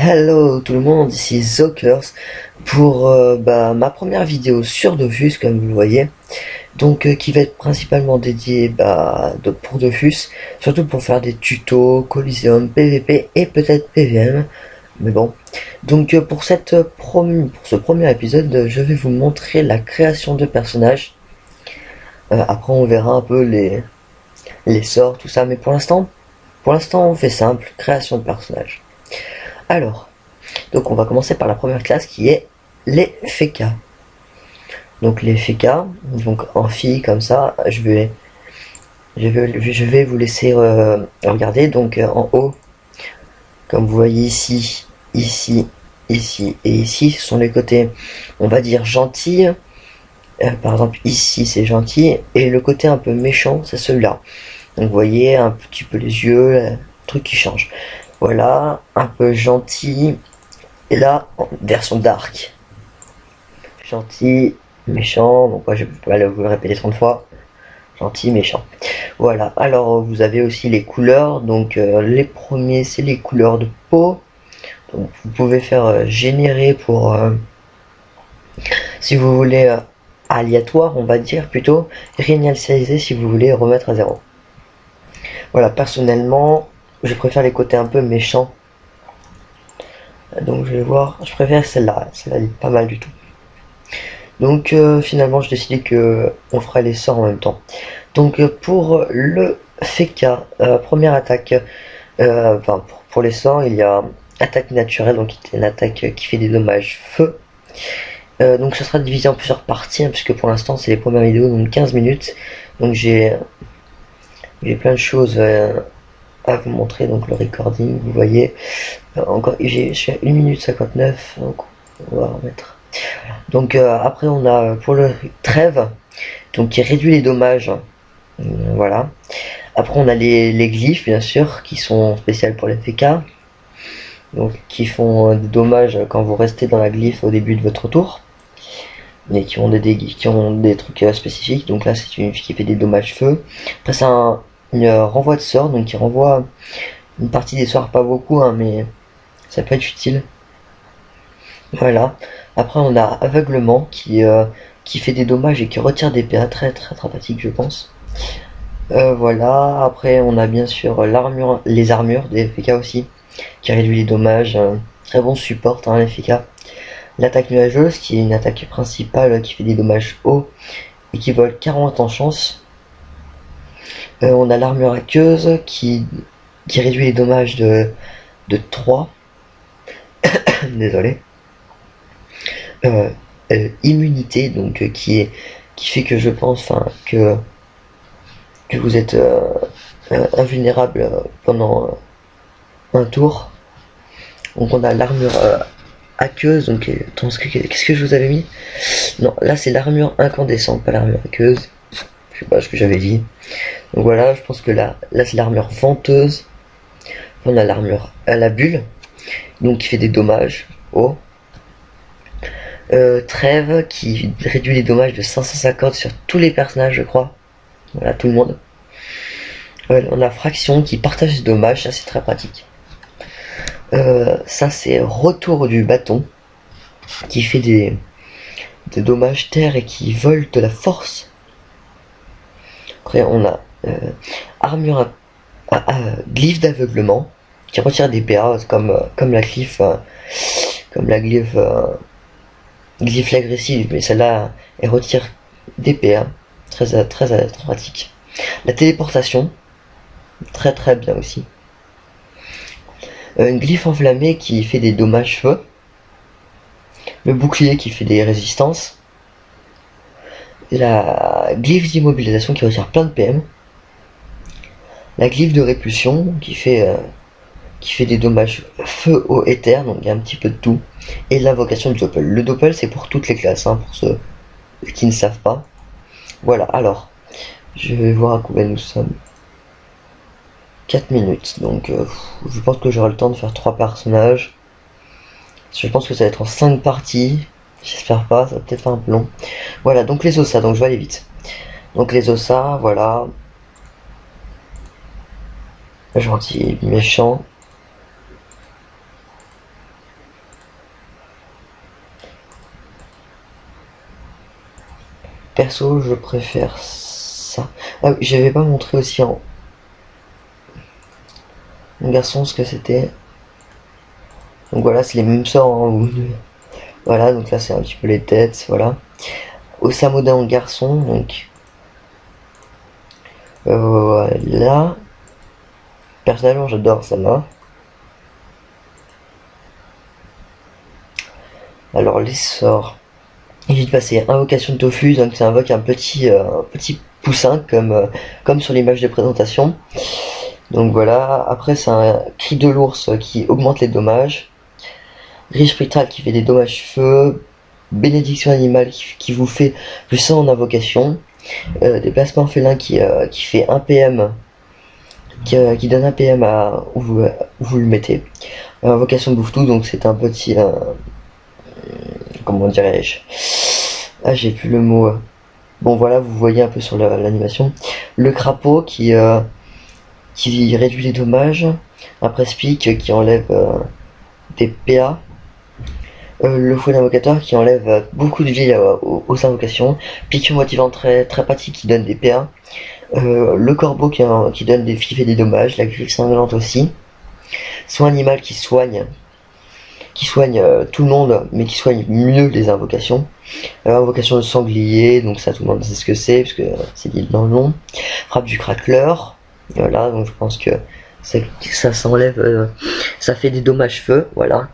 Hello tout le monde, ici Zokers pour ma première vidéo sur Dofus comme vous le voyez, donc qui va être principalement dédiée pour Dofus, surtout pour faire des tutos, Coliseum, PVP et peut-être PVM, mais bon. Donc pour ce premier épisode, je vais vous montrer la création de personnages. Après on verra un peu les sorts, tout ça, mais pour l'instant on fait simple, création de personnages. Alors, donc on va commencer par la première classe qui est les fécas. Donc les fécas, donc en fille comme ça, je vais vous laisser regarder. Donc en haut, comme vous voyez ici, ici et ici, ce sont les côtés, on va dire gentils. Par exemple ici c'est gentil et le côté un peu méchant c'est celui-là. Donc vous voyez un petit peu les yeux, le truc qui change. Voilà, un peu gentil. Et là, version dark. Gentil, méchant, donc moi je peux pas vous le répéter 30 fois. Gentil, méchant. Voilà, alors vous avez aussi les couleurs, donc les premiers c'est les couleurs de peau. Donc vous pouvez faire générer pour, si vous voulez, aléatoire on va dire plutôt, réinitialiser si vous voulez remettre à zéro. Voilà, personnellement, je préfère les côtés un peu méchants. Donc je vais voir, je préfère celle-là est pas mal du tout. Donc finalement j'ai décidé que on ferait les sorts en même temps. Donc pour le Feka, première attaque, pour les sorts il y a attaque naturelle, donc une attaque qui fait des dommages feu. Donc ça sera divisé en plusieurs parties, hein, puisque pour l'instant c'est les premières vidéos, donc 15 minutes. Donc j'ai plein de choses à vous montrer, donc le recording, vous voyez. Encore, je suis à 1 minute 59, donc on va remettre. Donc après on a pour le trêve, donc qui réduit les dommages. Voilà. Après on a les glyphes bien sûr qui sont spéciales pour les FK. Donc qui font des dommages quand vous restez dans la glyphe au début de votre tour. Mais qui ont des trucs spécifiques. Donc là c'est une qui fait des dommages feu. Après c'est une renvoi de sort, donc qui renvoie une partie des sorts, pas beaucoup hein, mais ça peut être utile. Voilà. Après on a aveuglement qui fait des dommages et qui retire des PA, très très pratique je pense. Voilà, après on a bien sûr les armures des FK aussi, qui réduit les dommages, très bon support hein, les FK. L'attaque nuageuse qui est une attaque principale qui fait des dommages hauts et qui vole 40 en chance. On a l'armure aqueuse qui réduit les dommages de 3. Désolé. Euh, Immunité, donc qui fait que je pense que vous êtes invulnérable pendant un tour. Donc on a l'armure aqueuse, donc attends, qu'est-ce que je vous avais mis? Non, là c'est l'armure incandescente, pas l'armure aqueuse. Je sais pas ce que j'avais dit. Donc voilà, je pense que là c'est l'armure venteuse. On a l'armure à la bulle, donc qui fait des dommages. Oh. Trêve qui réduit les dommages de 550 sur tous les personnages, je crois. Voilà, tout le monde. On a fraction qui partage les dommages, ça c'est très pratique. Ça c'est retour du bâton qui fait des dommages terre et qui vole de la force. Après on a armure glyphe d'aveuglement qui retire des PA comme la glyphe glyphe agressive, mais celle-là elle retire des PA, très pratique. La téléportation, très très bien aussi. Une glyphe enflammée qui fait des dommages feu. Le bouclier qui fait des résistances. La glyphe d'immobilisation qui retire plein de PM. La glyphe de répulsion qui fait des dommages feu, eau, éther, donc il y a un petit peu de tout. Et l'invocation du doppel. Le doppel c'est pour toutes les classes, hein, pour ceux qui ne savent pas. Voilà, alors, je vais voir à combien nous sommes. 4 minutes, donc je pense que j'aurai le temps de faire 3 personnages. Je pense que ça va être en 5 parties. J'espère pas, ça va peut-être faire un peu long. Voilà, donc les ossas, donc je vais aller vite. Donc les ossas, voilà. Gentil, méchant. Perso, je préfère ça. Ah oui, j'avais pas montré aussi en garçon ce que c'était. Donc voilà, c'est les mêmes sorts, hein. Voilà, donc là c'est un petit peu les têtes, voilà. Osamoda en garçon, donc voilà. Personnellement, j'adore celle-là. Alors les sorts. Vite passer invocation de tofu, donc ça invoque un petit poussin comme sur l'image de présentation. Donc voilà, après c'est un cri de l'ours qui augmente les dommages. Riche spectral qui fait des dommages feu. Bénédiction animale qui vous fait plus 100 en invocation. Déplacement félin qui fait 1 PM. Qui donne un PM à où vous le mettez. Invocation bouffe tout, donc c'est un petit comment dirais-je, ah j'ai plus le mot, bon voilà, vous voyez un peu sur l'animation le crapaud qui réduit les dommages, un presse-pique qui enlève des PA, le fouet d'invocateur qui enlève beaucoup de vie aux invocations, pique motivant très pratique qui donne des PA, le corbeau qui donne qui fait des dommages, la griffe sanglante aussi, soin animal qui soigne tout le monde, mais qui soigne mieux les invocations. Invocation de sanglier, donc ça tout le monde sait ce que c'est, parce que c'est dit dans le nom. Frappe du craqueleur, voilà, donc je pense que ça s'enlève, ça fait des dommages feu, voilà.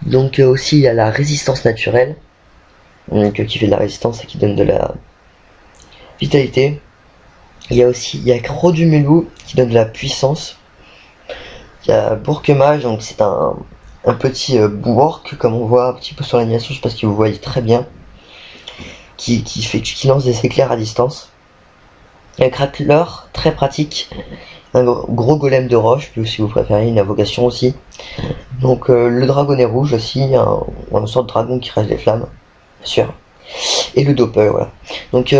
Donc aussi il y a la résistance naturelle, donc, qui fait de la résistance et qui donne de la vitalité. Il y a Croc du Mulou qui donne de la puissance. Il y a Bourquemage, donc c'est un petit bourg comme on voit un petit peu sur l'animation, je sais pas si vous voyez très bien, qui lance des éclairs à distance. Un craqueleur très pratique, un gros golem de roche, plus si vous préférez, une invocation aussi. Donc le dragonnet rouge aussi, un sort de dragon qui reste des flammes, bien sûr. Et le doppel, voilà. Donc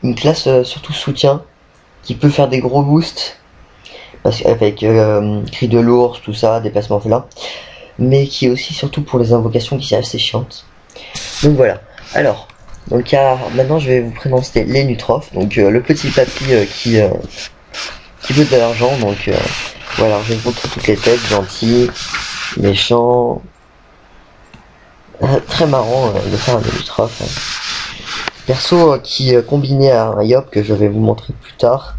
une classe surtout soutien, qui peut faire des gros boosts, avec cri de l'ours, tout ça, déplacement félin, mais qui est aussi surtout pour les invocations qui est assez chiante. Donc voilà. Alors, donc maintenant je vais vous présenter les Nutrophes, donc le petit papy qui veut de l'argent, donc voilà, je vais vous montrer toutes les têtes, gentil, méchant, très marrant de faire un Nutrophe. Perso qui combiné à un Yop que je vais vous montrer plus tard,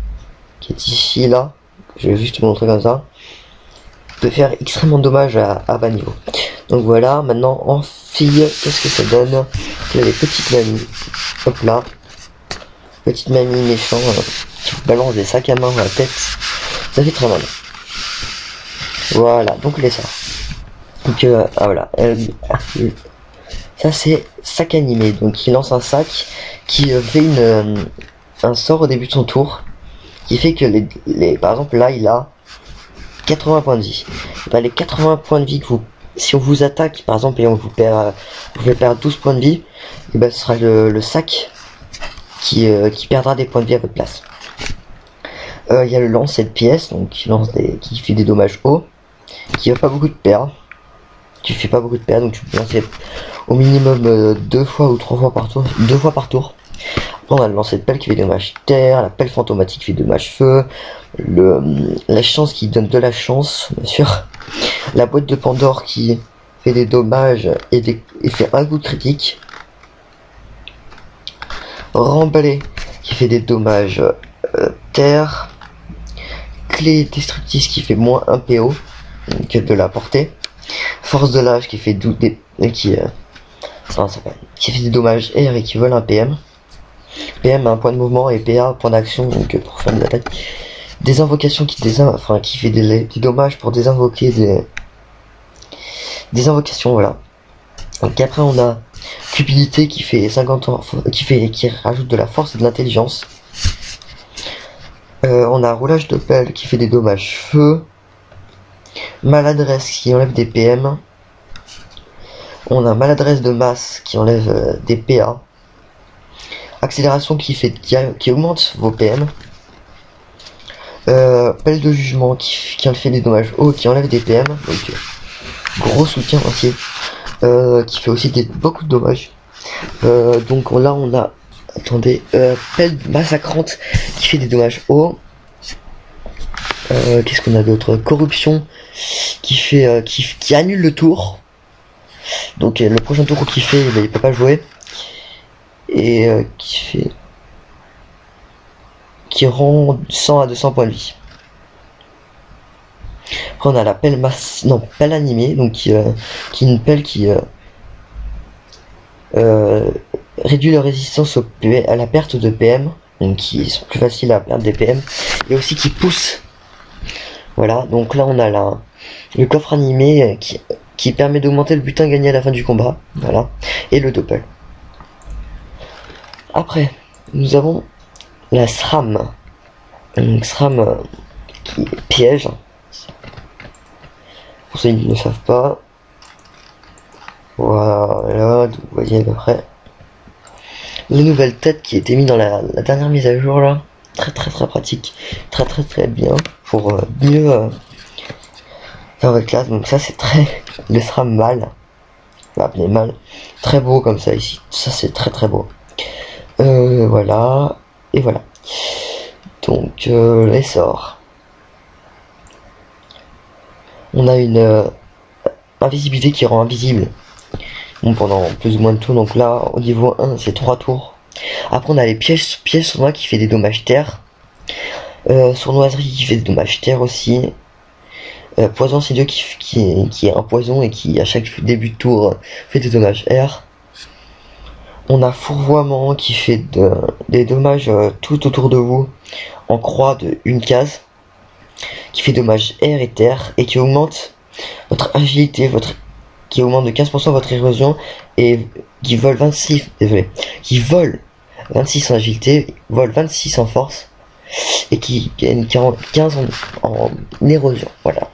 qui est ici là, je vais juste vous montrer comme ça, peut faire extrêmement dommage à bas niveau. Donc voilà, maintenant en fille, qu'est-ce que ça donne? Là les petites mamies, hop là, petite mamie méchant qui vous balance des sacs à main dans la tête, ça fait très mal. Voilà, donc les sorts. Donc voilà, ça c'est sac animé, donc il lance un sac qui fait un sort au début de son tour, qui fait que par exemple là il a 80 points de vie. Bah, les 80 points de vie que si on vous attaque par exemple et on vous fait perdre 12 points de vie, et ben ce sera le sac qui perdra des points de vie à votre place. Il y a le lancer de pièces, donc qui fait des dommages hauts, qui a pas beaucoup de PA, tu fais pas beaucoup de PA, donc tu peux lancer au minimum 2 fois ou 3 fois par tour, 2 fois par tour. Après on a le lancer de pelle qui fait des dommages terre, la pelle fantomatique qui fait des dommages feu, la chance qui donne de la chance, bien sûr, la boîte de Pandore qui fait des dommages et fait un coup de critique, rembalé qui fait des dommages terre, clé destructrice qui fait moins 1 PO que de la portée, force de l'âge qui fait qui fait des dommages air et qui vole un PM. PM a un point de mouvement et PA point d'action, donc pour faire des attaques. Des invocations qui fait des dommages pour désinvoquer des invocations, voilà. Donc après on a cupidité qui fait 50 ans, qui rajoute de la force et de l'intelligence. On a roulage de pelle qui fait des dommages feu. Maladresse qui enlève des PM. On a maladresse de masse qui enlève des PA. Accélération qui augmente vos PM. Pelle de jugement qui fait des dommages hauts, qui enlève des PM. Donc gros soutien aussi. Qui fait aussi beaucoup de dommages. Donc là on a attendez, pelle massacrante qui fait des dommages hauts. Qu'est-ce qu'on a d'autre? Corruption qui fait qui annule le tour. Donc le prochain tour qu'il fait, il peut pas jouer. Et qui rend 100 à 200 points de vie. Après on a la pelle pelle animée, donc qui est une pelle qui réduit la résistance à la perte de PM, donc qui sont plus faciles à perdre des PM, et aussi qui pousse. Voilà, donc là on a le coffre animé qui permet d'augmenter le butin gagné à la fin du combat, voilà, et le doppel. Après, nous avons la SRAM, donc SRAM qui piège, pour ceux qui ne savent pas. Voilà, vous voyez à peu près les nouvelles têtes qui étaient mises dans la dernière mise à jour là. Très pratique, très bien pour mieux faire votre classe. Donc ça c'est très le SRAM mâle, appelé mâle, très beau comme ça ici. Ça c'est très beau. Voilà, et voilà. Donc les sorts. On a une invisibilité qui rend invisible pendant plus ou moins de tours. Donc là au niveau 1 c'est 3 tours. Après on a les pièges sournois qui fait des dommages terre. Sournoiserie qui fait des dommages terre aussi. Poison insidieux qui est un poison et qui à chaque début de tour fait des dommages air. On a fourvoiement qui fait des dommages tout autour de vous en croix de une case, qui fait dommages air et terre et qui augmente votre agilité, qui augmente de 15% votre érosion et qui vole 26 en agilité, vole 26 en force et qui gagne 15 en érosion. Voilà.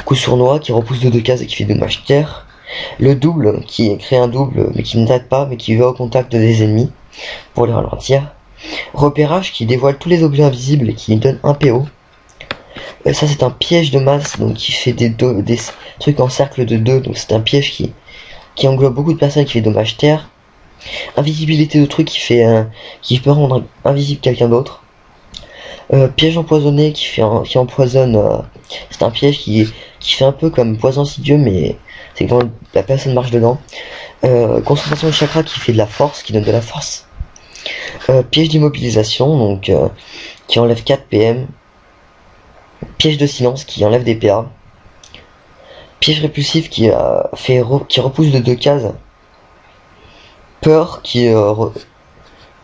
Coup sournois qui repousse de 2 cases et qui fait dommage terre. Le double qui crée un double mais qui ne date pas mais qui va au contact des ennemis pour les ralentir. Repérage qui dévoile tous les objets invisibles et qui donne un PO. Ça c'est un piège de masse donc qui fait des trucs en cercle de 2, donc c'est un piège qui englobe beaucoup de personnes, qui fait dommage terre. Invisibilité de trucs qui peut rendre invisible quelqu'un d'autre. Piège empoisonné qui empoisonne, c'est un piège qui fait un peu comme poison insidieux mais c'est quand la personne marche dedans. Concentration de chakra qui fait de la force, qui donne de la force. Piège d'immobilisation donc qui enlève 4 PM. Piège de silence qui enlève des PA. Piège répulsif qui repousse de 2 cases. Peur qui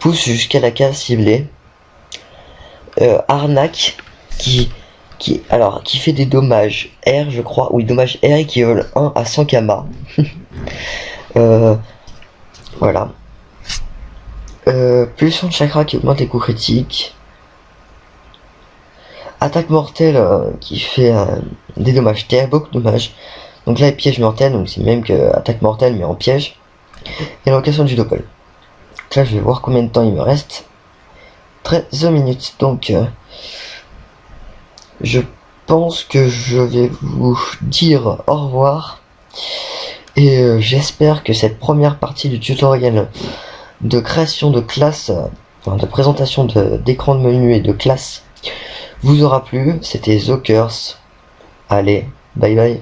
pousse jusqu'à la case ciblée. Arnaque qui fait des dommages R je crois, oui dommages R et qui vole 1 à 100 kama. Voilà. Pulsion de chakra qui augmente les coups critiques. Attaque mortelle qui fait des dommages terre, beaucoup de dommages. Donc là, piège mortel, donc c'est même que attaque mortelle mais en piège. Et l'invocation du doppel. Donc là, je vais voir combien de temps il me reste. 13 minutes. Donc, je pense que je vais vous dire au revoir. Et j'espère que cette première partie du tutoriel de création de classe, de présentation d'écran de menu et de classe vous aura plu. C'était The Curse. Allez, bye bye.